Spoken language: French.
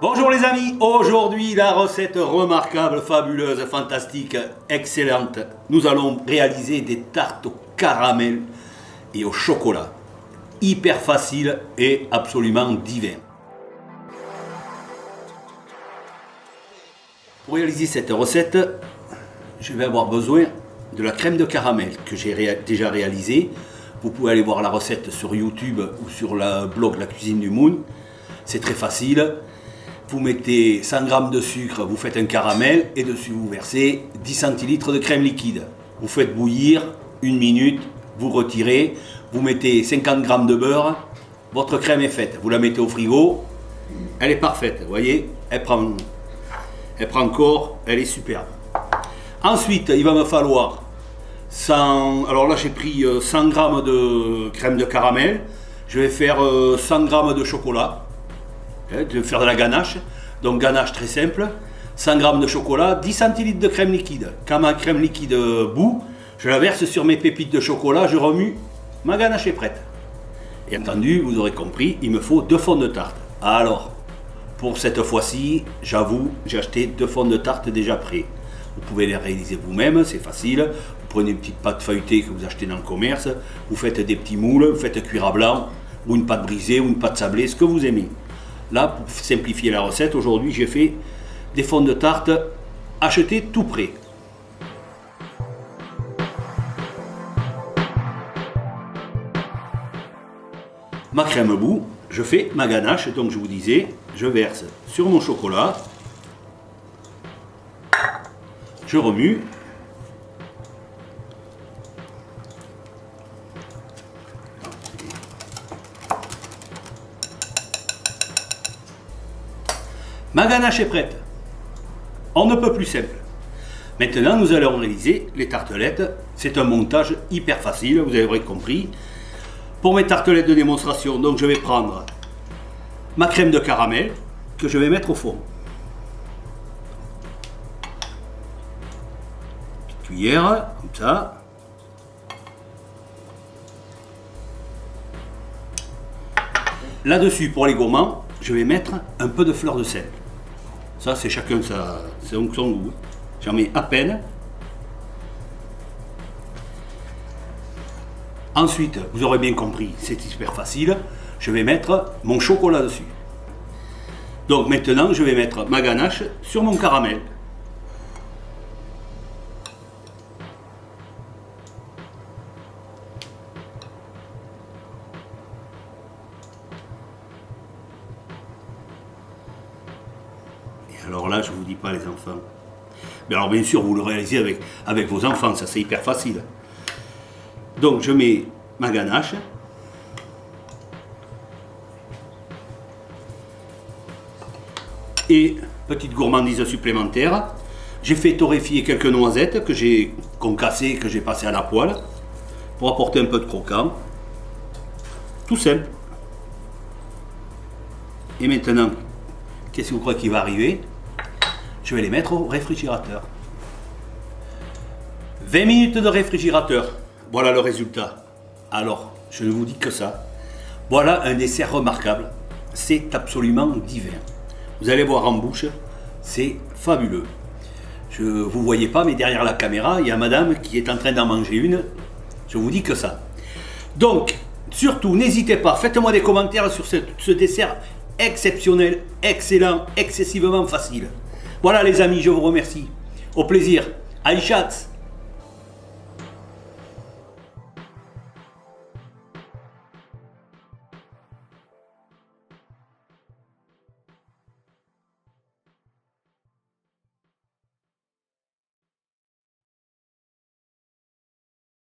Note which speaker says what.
Speaker 1: Bonjour les amis, aujourd'hui la recette remarquable, fabuleuse, fantastique, excellente. Nous allons réaliser des tartes au caramel et au chocolat. Hyper facile et absolument divin. Pour réaliser cette recette, je vais avoir besoin de la crème de caramel que j'ai déjà réalisée. Vous pouvez aller voir la recette sur YouTube ou sur le blog La Cuisine du Moon. C'est très facile. Vous mettez 100 g de sucre, vous faites un caramel et dessus vous versez 10 centilitres de crème liquide. Vous faites bouillir 1 minute, vous retirez, vous mettez 50 g de beurre, votre crème est faite. Vous la mettez au frigo, elle est parfaite, vous voyez, elle prend corps, elle est superbe. Ensuite, il va me falloir 100, alors là j'ai pris 100 g de crème de caramel, je vais faire 100 g de chocolat. De faire de la ganache, donc ganache très simple, 100 g de chocolat, 10 centilitres de crème liquide. Quand ma crème liquide bout, je la verse sur mes pépites de chocolat, je remue, ma ganache est prête. Et entendu, vous aurez compris, il me faut 2 fonds de tarte. Alors, pour cette fois-ci, j'avoue, j'ai acheté 2 fonds de tarte déjà prêts. Vous pouvez les réaliser vous-même, c'est facile. Vous prenez une petite pâte feuilletée que vous achetez dans le commerce, vous faites des petits moules, vous faites cuire à blanc, ou une pâte brisée, ou une pâte sablée, ce que vous aimez. Là, pour simplifier la recette, aujourd'hui, j'ai fait des fonds de tarte achetés tout prêts. Ma crème bout, je fais ma ganache, donc je vous disais, je verse sur mon chocolat, je remue, ma ganache est prête. On ne peut plus simple. Maintenant, nous allons réaliser les tartelettes. C'est un montage hyper facile, vous avez compris. Pour mes tartelettes de démonstration, donc je vais prendre ma crème de caramel que je vais mettre au fond. Petite cuillère, comme ça. Là-dessus, pour les gourmands, je vais mettre un peu de fleur de sel. Ça, c'est chacun son goût. J'en mets à peine. Ensuite, vous aurez bien compris, c'est super facile. Je vais mettre mon chocolat dessus. Donc maintenant, je vais mettre ma ganache sur mon caramel. Alors là, je ne vous dis pas les enfants. Mais alors bien sûr, vous le réalisez avec vos enfants, ça c'est hyper facile. Donc je mets ma ganache. Et petite gourmandise supplémentaire, j'ai fait torréfier quelques noisettes que j'ai concassées, que j'ai passées à la poêle, pour apporter un peu de croquant. Tout simple. Et maintenant, qu'est-ce que vous croyez qui va arriver ? Je vais les mettre au réfrigérateur. 20 minutes de réfrigérateur. Voilà le résultat. Alors, je ne vous dis que ça. Voilà un dessert remarquable. C'est absolument divin. Vous allez voir en bouche, c'est fabuleux. Vous ne voyez pas, mais derrière la caméra, il y a madame qui est en train d'en manger une. Je vous dis que ça. Donc, surtout, n'hésitez pas, faites-moi des commentaires sur ce dessert exceptionnel, excellent, excessivement facile. Voilà les amis, je vous remercie. Au plaisir. Aïe chat.